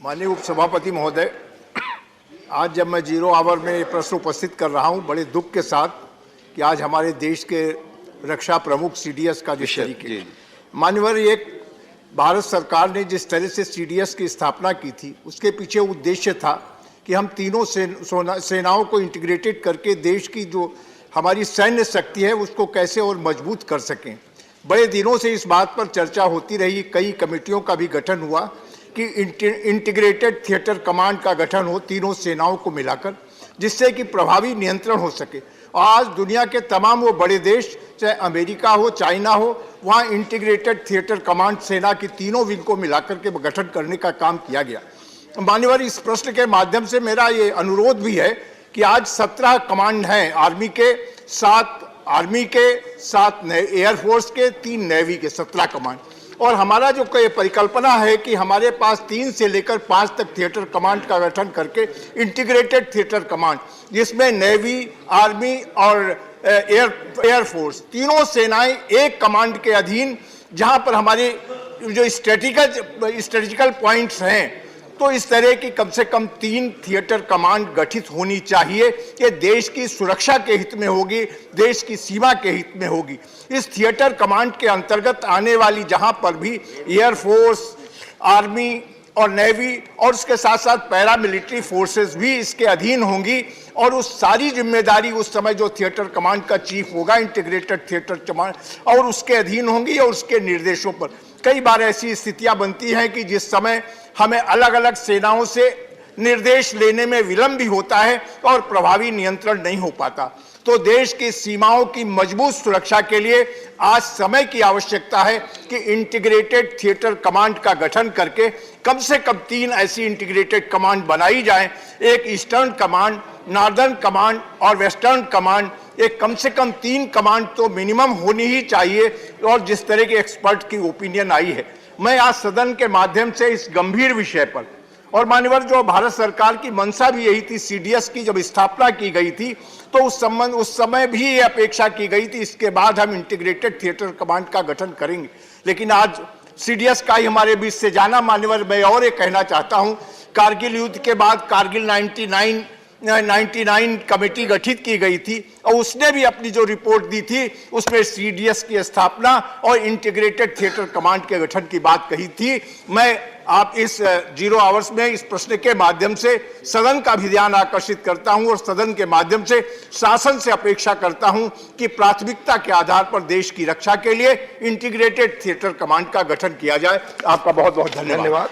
माननीय उपसभापति महोदय, आज जब मैं जीरो आवर में ये प्रश्न उपस्थित कर रहा हूं, बड़े दुख के साथ कि आज हमारे देश के रक्षा प्रमुख सीडीएस का जिस तरीके मान्यवर एक भारत सरकार ने जिस तरह से सीडीएस की स्थापना की थी, उसके पीछे उद्देश्य था कि हम तीनों सेनाओं को इंटीग्रेटेड करके देश की जो हमारी सैन्य शक्ति है उसको कैसे और मजबूत कर सकें। बड़े दिनों से इस बात पर चर्चा होती रही, कई कमेटियों का भी गठन हुआ कि इंटीग्रेटेड थिएटर कमांड का गठन हो तीनों सेनाओं को मिलाकर, जिससे कि प्रभावी नियंत्रण हो सके। और आज दुनिया के तमाम वो बड़े देश, चाहे अमेरिका हो, चाइना हो, वहाँ इंटीग्रेटेड थिएटर कमांड सेना की तीनों विंग को मिलाकर के गठन करने का काम किया गया। मान्यवर, इस प्रश्न के माध्यम से मेरा ये अनुरोध भी है कि आज 17 कमांड हैं, आर्मी के 7 एयरफोर्स के, 3 नेवी के, 17 कमांड। और हमारा जो परिकल्पना है कि हमारे पास 3 से लेकर 5 तक थिएटर कमांड का गठन करके इंटीग्रेटेड थिएटर कमांड, जिसमें नेवी, आर्मी और एयरफोर्स तीनों सेनाएं एक कमांड के अधीन, जहां पर हमारे जो स्ट्रेटेजिकल पॉइंट्स हैं, तो इस तरह की कम से कम 3 थिएटर कमांड गठित होनी चाहिए कि देश की सुरक्षा के हित में होगी, देश की सीमा के हित में होगी। इस थिएटर कमांड के अंतर्गत आने वाली जहां पर भी एयरफोर्स, आर्मी और नेवी और उसके साथ साथ पैरामिलिट्री फोर्सेस भी इसके अधीन होंगी, और उस सारी जिम्मेदारी उस समय जो थिएटर कमांड का चीफ होगा, इंटीग्रेटेड थिएटर कमांड, और उसके अधीन होंगी और उसके निर्देशों पर। कई बार ऐसी स्थितियां बनती हैं कि जिस समय हमें अलग अलग सेनाओं से निर्देश लेने में विलंब भी होता है और प्रभावी नियंत्रण नहीं हो पाता। तो देश की सीमाओं की मजबूत सुरक्षा के लिए आज समय की आवश्यकता है कि इंटीग्रेटेड थिएटर कमांड का गठन करके कम से कम 3 ऐसी इंटीग्रेटेड कमांड बनाई जाएं, एक ईस्टर्न कमांड, नॉर्दर्न कमांड और वेस्टर्न कमांड। एक कम से कम 3 कमांड तो मिनिमम होनी ही चाहिए। और जिस तरह के एक्सपर्ट की ओपिनियन आई है, मैं आज सदन के माध्यम से इस गंभीर विषय पर, और मान्यवर जो भारत सरकार की मंशा भी यही थी, सीडीएस की जब स्थापना की गई थी तो उस समय भी ये अपेक्षा की गई थी इसके बाद हम इंटीग्रेटेड थिएटर कमांड का गठन करेंगे। लेकिन आज सीडीएस का ही हमारे बीच से जाना, मान्यवर मैं और ये कहना चाहता हूं, कारगिल युद्ध के बाद कारगिल 99 कमेटी गठित की गई थी और उसने भी अपनी जो रिपोर्ट दी थी उसमें सीडीएस की स्थापना और इंटीग्रेटेड थिएटर कमांड के गठन की बात कही थी। मैं आप इस जीरो आवर्स में इस प्रश्न के माध्यम से सदन का भी ध्यान आकर्षित करता हूं और सदन के माध्यम से शासन से अपेक्षा करता हूं कि प्राथमिकता के आधार पर देश की रक्षा के लिए इंटीग्रेटेड थिएटर कमांड का गठन किया जाए। आपका बहुत बहुत धन्यवाद।